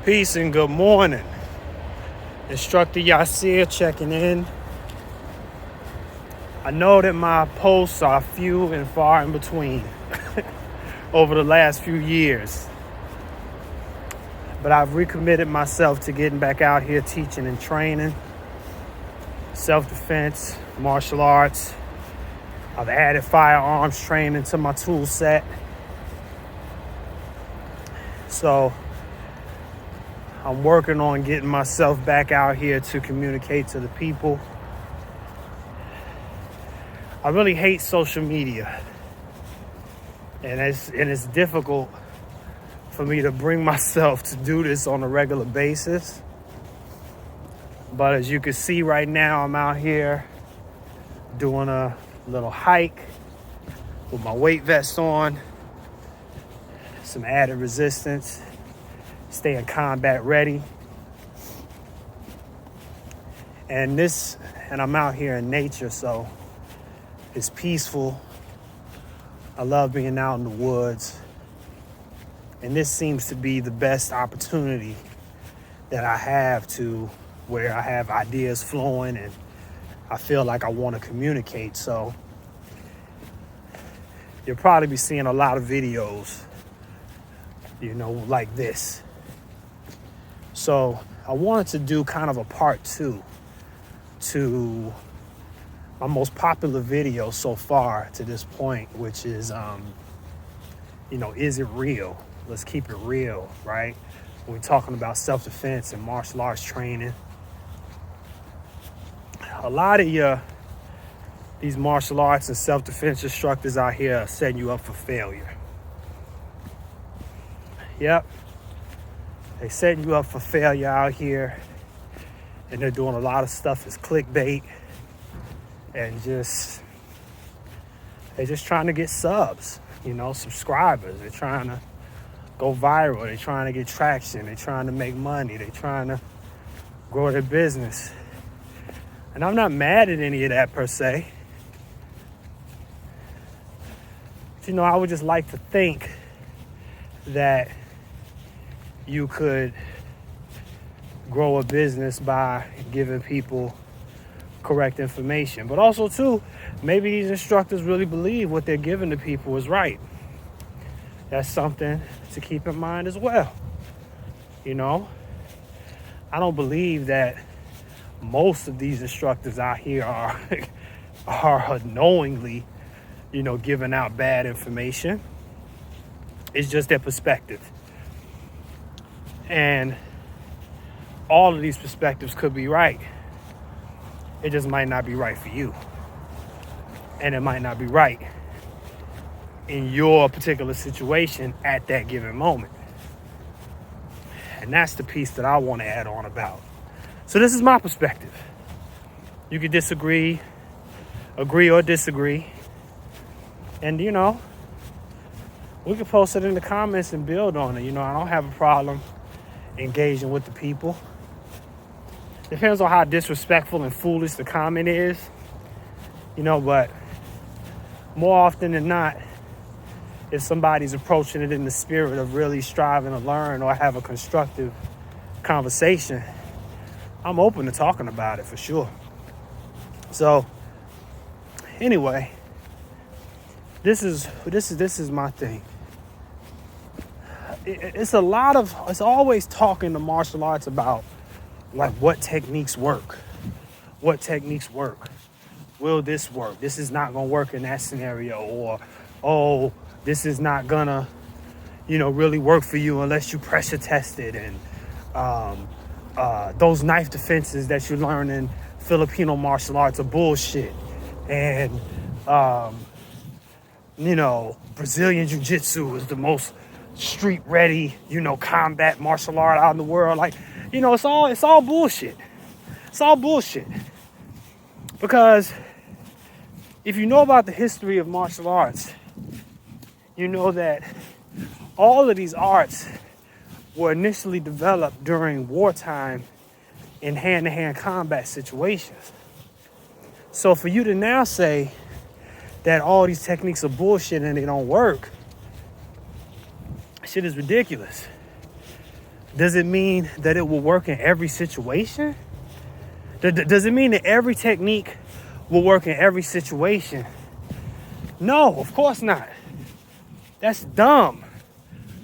Peace and good morning. Instructor Yasir checking in. I know that my posts are few and far in between over the last few years, but I've recommitted myself to getting back out here teaching and training, self-defense, martial arts. I've added firearms training to my tool set. So I'm working on getting myself back out here to communicate to the people. I really hate social media. And it's difficult for me to bring myself to do this on a regular basis. But as you can see right now, I'm out here doing a little hike with my weight vest on, some added resistance, staying combat ready. And I'm out here in nature, so it's peaceful. I love being out in the woods. And this seems to be the best opportunity that I have to where I have ideas flowing and I feel like I want to communicate. So you'll probably be seeing a lot of videos, like this. So I wanted to do kind of a part 2 to my most popular video so far to this point, which is, is it real? Let's keep it real, right? When we're talking about self-defense and martial arts training. A lot of these martial arts and self-defense instructors out here are setting you up for failure. Yep. They're setting you up for failure out here, and they're doing a lot of stuff as clickbait and they're just trying to get subs, subscribers. They're trying to go viral. They're trying to get traction. They're trying to make money. They're trying to grow their business. And I'm not mad at any of that per se. But, I would just like to think that you could grow a business by giving people correct information. But also, too, maybe these instructors really believe what they're giving to people is right. That's something to keep in mind as well. I don't believe that most of these instructors out here are knowingly, giving out bad information. It's just their perspective. And all of these perspectives could be right. It just might not be right for you. And it might not be right in your particular situation at that given moment. And that's the piece that I want to add on about. So this is my perspective. You could disagree, agree or disagree. And, we could post it in the comments and build on it. I don't have a problem engaging with the people. Depends on how disrespectful and foolish the comment is, but more often than not, if somebody's approaching it in the spirit of really striving to learn or have a constructive conversation, I'm open to talking about it for sure. So anyway, this is my thing. It's always talking to martial arts about like what techniques work. What techniques work? Will this work? This is not gonna work in that scenario, or this is not gonna, really work for you unless you pressure test it. And those knife defenses that you learn in Filipino martial arts are bullshit. And Brazilian jiu-jitsu is the most street ready, combat martial art out in the world. Like, it's all bullshit. It's all bullshit. Because if you know about the history of martial arts, you know that all of these arts were initially developed during wartime in hand-to-hand combat situations. So for you to now say that all these techniques are bullshit and they don't work, shit is ridiculous. Does it mean that it will work in every situation? Does it mean that every technique will work in every situation? No, of course not. That's dumb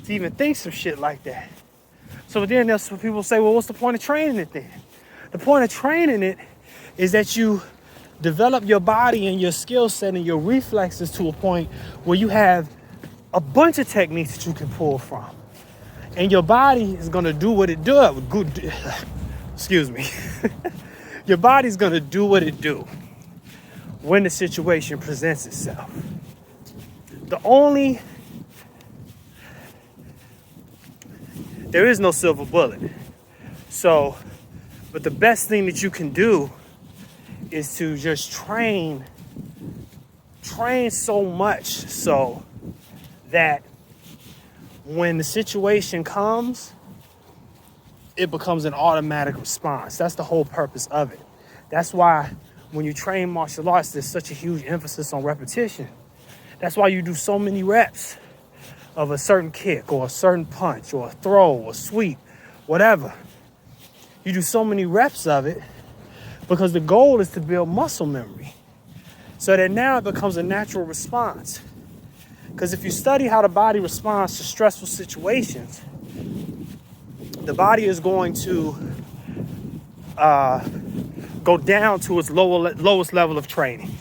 to even think some shit like that. So then there's some people say, well, what's the point of training it then? The point of training it is that you develop your body and your skill set and your reflexes to a point where you have a bunch of techniques that you can pull from. And your body is gonna do what it does. Excuse me. Your body's gonna do what it do when the situation presents itself. There is no silver bullet. So, but the best thing that you can do is to just train so much so that when the situation comes, it becomes an automatic response. That's the whole purpose of it. That's why when you train martial arts, there's such a huge emphasis on repetition. That's why you do so many reps of a certain kick or a certain punch or a throw or sweep, whatever. You do so many reps of it because the goal is to build muscle memory so that now it becomes a natural response. Because if you study how the body responds to stressful situations, the body is going to go down to its lowest level of training,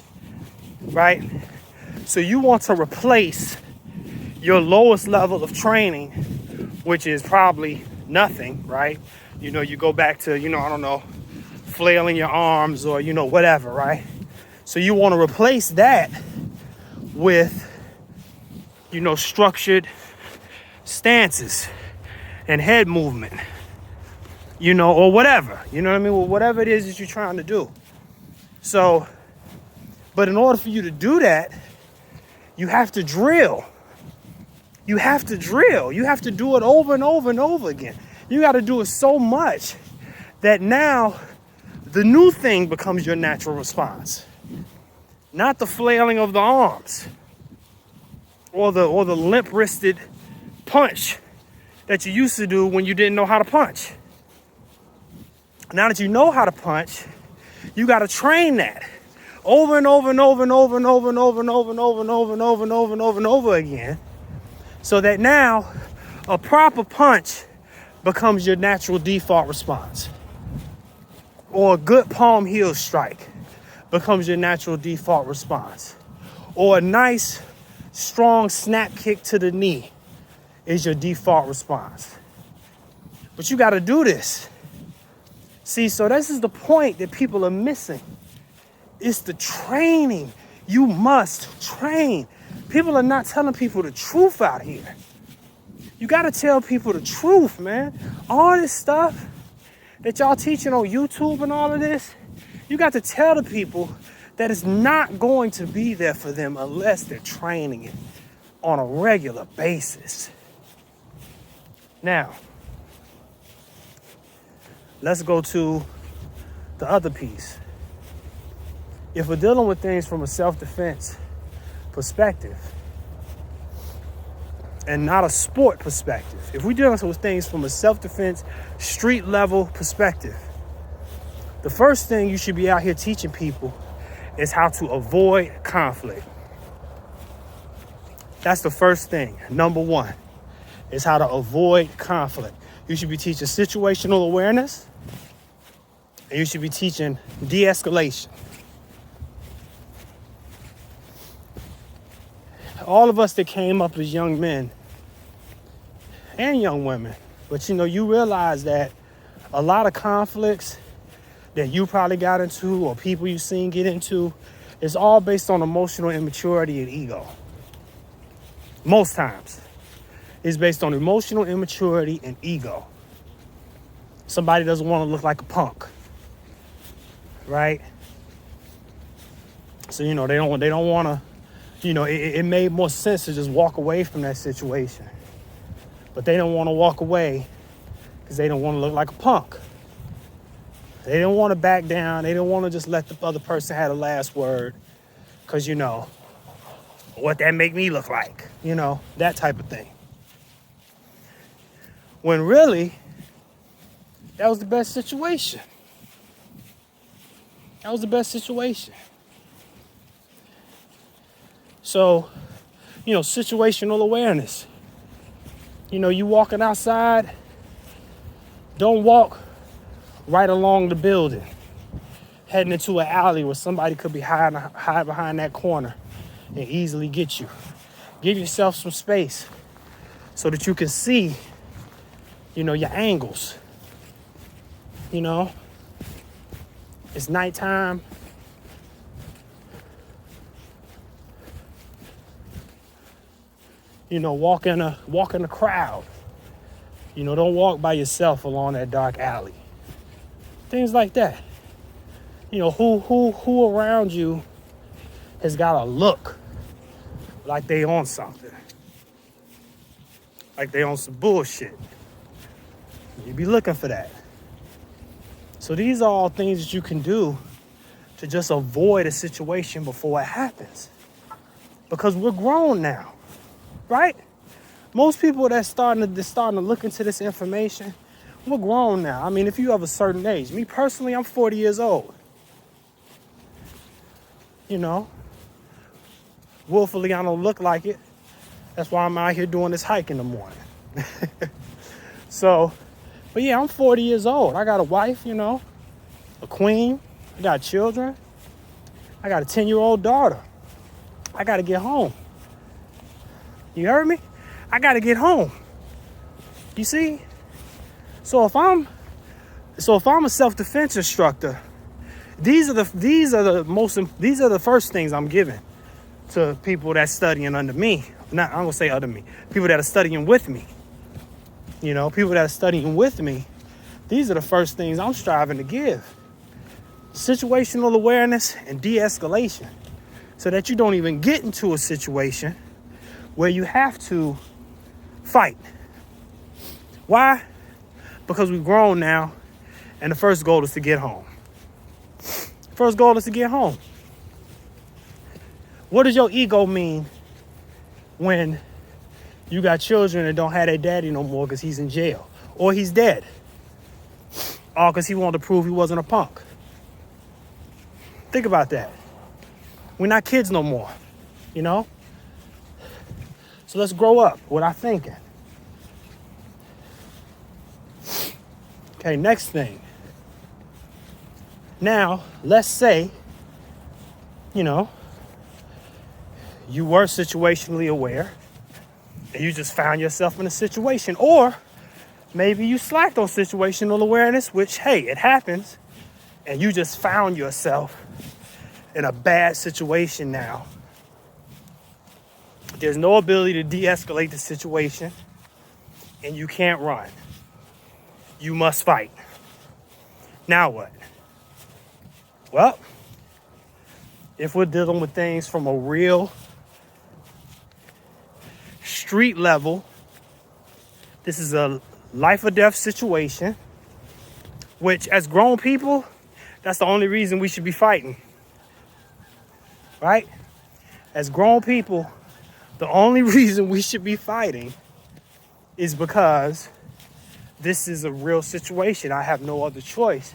right? So you want to replace your lowest level of training, which is probably nothing, right? You know, you go back to, I don't know, flailing your arms or, whatever, right? So you want to replace that with, structured stances and head movement, or whatever, Well, whatever it is that you're trying to do. So, but in order for you to do that, you have to drill. You have to drill. You have to do it over and over and over again. You got to do it so much that now the new thing becomes your natural response. Not the flailing of the arms or the limp-wristed punch that you used to do when you didn't know how to punch. Now that you know how to punch, you got to train that over and over and over and over and over and over and over and over and over and over and over and over and over again, so that now a proper punch becomes your natural default response. Or a good palm heel strike becomes your natural default response. Or a nice, strong snap kick to the knee is your default response. But you got to do this. See, so this is the point that people are missing. It's the training. You must train. People are not telling people the truth out here. You got to tell people the truth, man. All this stuff that y'all teaching on YouTube and all of this, you got to tell the people that it's not going to be there for them unless they're training it on a regular basis. Now, let's go to the other piece. If we're dealing with things from a self-defense perspective and not a sport perspective, if we're dealing with things from a self-defense, street-level perspective, the first thing you should be out here teaching people is how to avoid conflict. That's the first thing. Number one is how to avoid conflict. You should be teaching situational awareness, and you should be teaching de-escalation. All of us that came up as young men and young women, but you realize that a lot of conflicts that you probably got into or people you've seen get into is all based on emotional immaturity and ego. Most times it's based on emotional immaturity and ego. Somebody doesn't want to look like a punk, right? So they don't want to. It made more sense to just walk away from that situation. But they don't want to walk away because they don't want to look like a punk. They don't want to back down. They don't want to just let the other person have the last word because, what that make me look like, that type of thing. When really, That was the best situation. That was the best situation. So, situational awareness. You walking outside, don't walk right along the building, heading into an alley where somebody could be hide behind that corner and easily get you. Give yourself some space so that you can see, your angles. It's nighttime. Walk in a crowd. Don't walk by yourself along that dark alley. Things like that. Who around you has got a look like they on something. Like they on some bullshit. You be looking for that. So these are all things that you can do to just avoid a situation before it happens. Because we're grown now, right? Most people that's starting to look into this information, we're grown now. I mean, if you have a certain age. Me personally, I'm 40 years old. Willfully, I don't look like it. That's why I'm out here doing this hike in the morning. But yeah, I'm 40 years old. I got a wife, a queen. I got children. I got a 10-year-old daughter. I got to get home. You heard me? I got to get home. You see? So if I'm a self-defense instructor, these are the first things I'm giving to people that's studying under me. I'm gonna say under me. People that are studying with me. People that are studying with me. These are the first things I'm striving to give. Situational awareness and de-escalation, so that you don't even get into a situation where you have to fight. Why? Because we've grown now, and the first goal is to get home. First goal is to get home. What does your ego mean when you got children that don't have their daddy no more because he's in jail or he's dead? Or because he wanted to prove he wasn't a punk? Think about that. We're not kids no more, So let's grow up with our thinking. Okay, next thing. Now, let's say, you were situationally aware and you just found yourself in a situation, or maybe you slacked on situational awareness, which, hey, it happens, and you just found yourself in a bad situation now. There's no ability to de-escalate the situation, and you can't run. You must fight. Now what? Well, if we're dealing with things from a real street level, this is a life or death situation, which as grown people, that's the only reason we should be fighting. Right? As grown people, the only reason we should be fighting is because this is a real situation. I have no other choice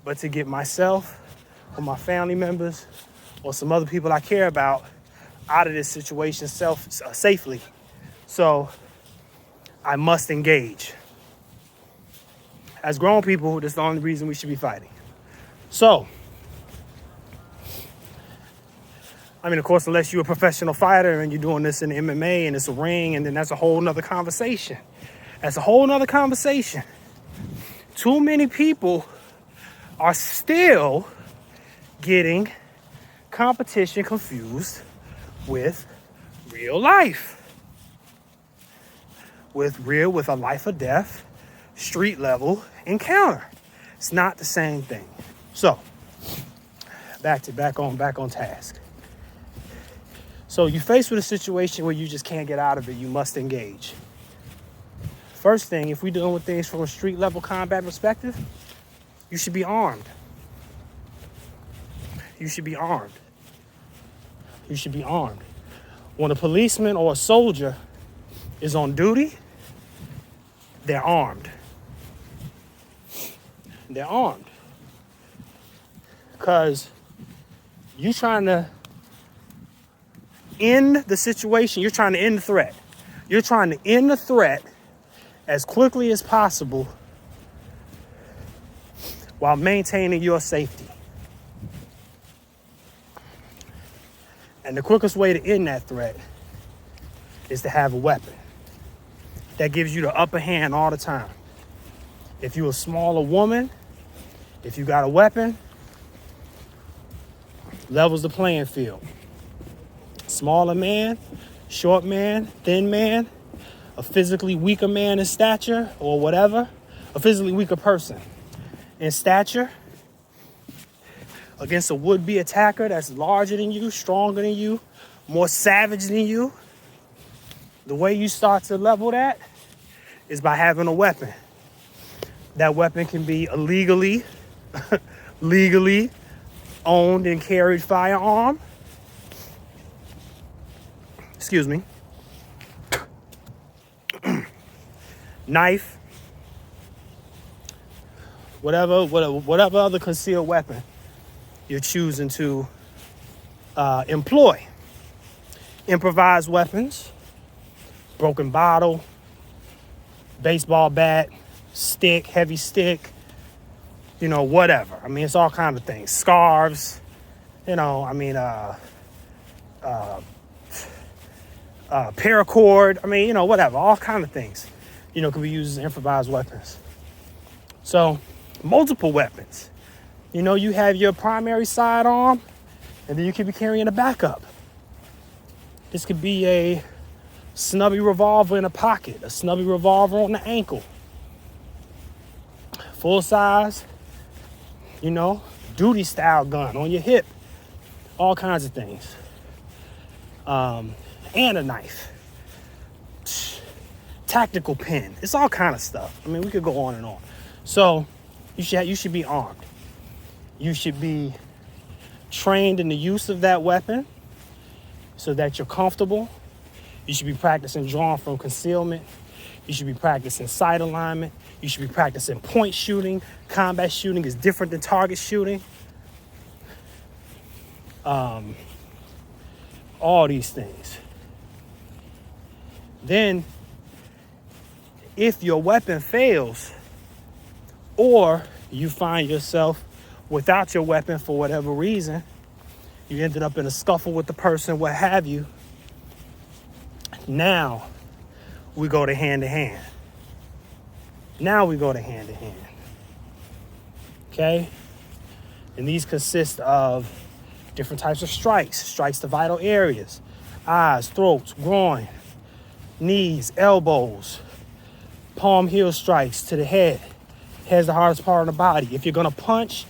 but to get myself or my family members or some other people I care about out of this situation safely. So I must engage. As grown people, that's the only reason we should be fighting. So, of course, unless you're a professional fighter and you're doing this in MMA and it's a ring, and then that's a whole nother conversation. That's a whole nother conversation. Too many people are still getting competition confused with real life. With a life or death, street level encounter. It's not the same thing. So, back on task. So you're faced with a situation where you just can't get out of it. You must engage. First thing, if we're dealing with things from a street level combat perspective, you should be armed. You should be armed. You should be armed. When a policeman or a soldier is on duty, they're armed. they're armed. Because you're trying to end the situation. You're trying to end the threat. You're trying to end the threat as quickly as possible while maintaining your safety. And the quickest way to end that threat is to have a weapon that gives you the upper hand all the time. If you're a smaller woman, if you got a weapon, levels the playing field. Smaller man, short man, thin man, a physically weaker man in stature or whatever, a physically weaker person in stature against a would-be attacker that's larger than you, stronger than you, more savage than you. The way you start to level that is by having a weapon. That weapon can be a legally owned and carried firearm. Excuse me. Knife. Whatever other concealed weapon you're choosing to employ. Improvised weapons, broken bottle, baseball bat, stick, heavy stick, whatever. I mean, it's all kinds of things. Scarves, paracord, whatever. All kinds of things, can be used as improvised weapons. So, multiple weapons. You have your primary sidearm, and then you could be carrying a backup. This could be a snubby revolver in a pocket, a snubby revolver on the ankle. Full size, duty style gun on your hip. All kinds of things. And a knife. Tactical pen. It's all kind of stuff. I mean, we could go on and on. So you should be armed. You should be trained in the use of that weapon so that you're comfortable. You should be practicing drawing from concealment. You should be practicing sight alignment. You should be practicing point shooting. Combat shooting is different than target shooting. All these things. Then, if your weapon fails, or you find yourself without your weapon for whatever reason, you ended up in a scuffle with the person, what have you, now we go to hand to hand. Okay? And these consist of different types of strikes to vital areas, eyes, throats, groin, knees, elbows, palm heel strikes to the head. Head's the hardest part of the body. If you're gonna punch,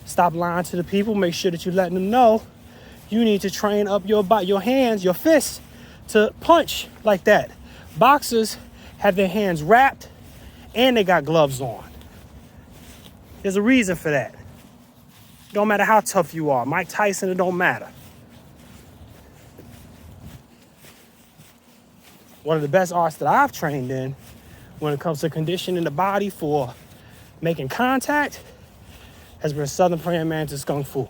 stop lying to the people. Make sure that you're letting them know you need to train up your hands, your fists to punch like that. Boxers have their hands wrapped and they got gloves on. There's a reason for that. Don't matter how tough you are. Mike Tyson, it don't matter. One of the best arts that I've trained in when it comes to conditioning the body for making contact has been Southern Praying Mantis Kung Fu.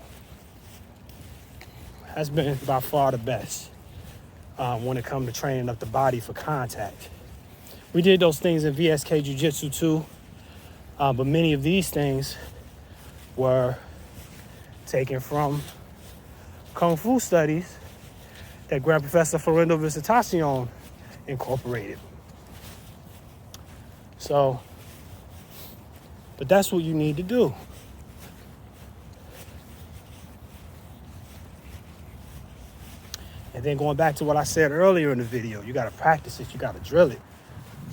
That's been by far the best when it comes to training up the body for contact. We did those things in VSK Jiu-Jitsu too, but many of these things were taken from Kung Fu studies that Grand Professor Florindo Visitacion incorporated. So, but that's what you need to do. And then going back to what I said earlier in the video, you got to practice it. You got to drill it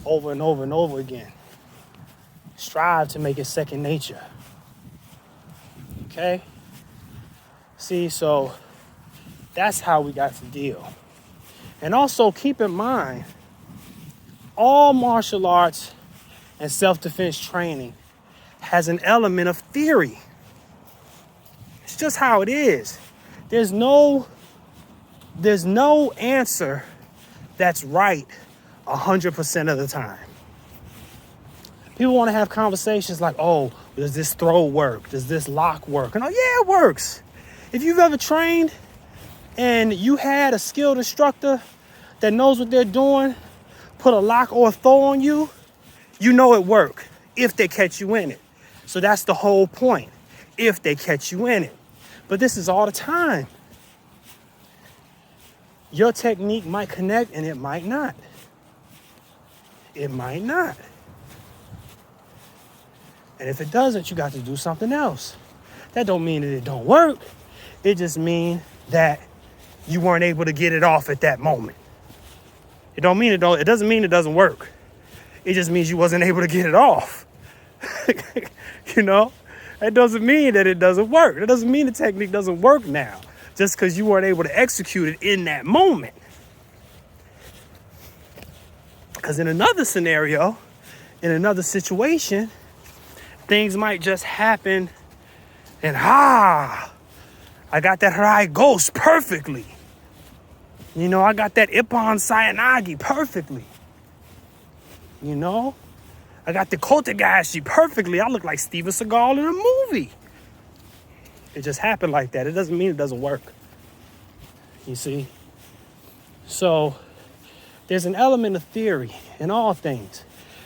over and over and over again. Strive to make it second nature. Okay? See, so that's how we got to deal. And also keep in mind, all martial arts and self-defense training has an element of theory. It's just how it is. There's no answer that's right 100% of the time. People want to have conversations like, oh, Does this throw work? Does this lock work? And yeah, it works. If you've ever trained and you had a skilled instructor that knows what they're doing, put a lock or a throw on you, you know it worked if they catch you in it. So that's the whole point, if they catch you in it. But this is all the time. Your technique might connect and it might not. It might not. And if it doesn't, you got to do something else. That don't mean that it don't work. It just means that you weren't able to get it off at that moment. It doesn't mean it doesn't work. It just means you wasn't able to get it off. You know? That doesn't mean that it doesn't work. That doesn't mean the technique doesn't work now, just because you weren't able to execute it in that moment. Because in another scenario, in another situation, things might just happen and I got that Harai Ghost perfectly. You know, I got that Ippon Sayanagi perfectly. You know, I got the Kotagashi perfectly. I look like Steven Seagal in a movie. It just happened like that. It doesn't mean it doesn't work. You see? So there's an element of theory in all things.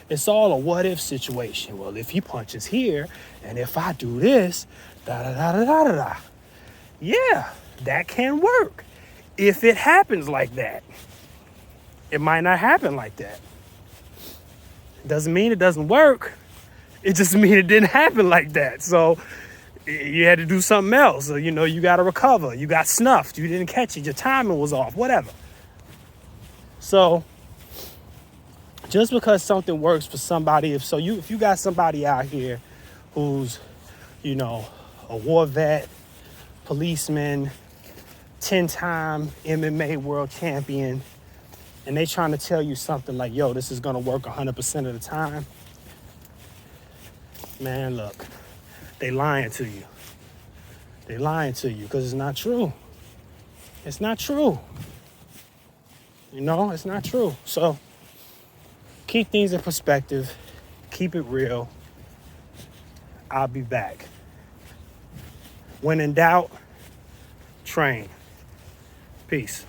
It's all a what if situation. Well, if he punches here, and if I do this, da-da-da-da-da-da-da. Yeah, that can work. If it happens like that. It might not happen like that. Doesn't mean it doesn't work. It just means it didn't happen like that. So you had to do something else. So, you know, you got to recover. You got snuffed. You didn't catch it. Your timing was off, whatever. So just because something works for somebody, if you got somebody out here who's, you know, a war vet, policeman, 10-time MMA world champion, and they trying to tell you something like, yo, this is going to work 100% of the time. Man, look, they lying to you. They lying to you because it's not true. It's not true. You know, it's not true. So keep things in perspective. Keep it real. I'll be back. When in doubt, train. Peace.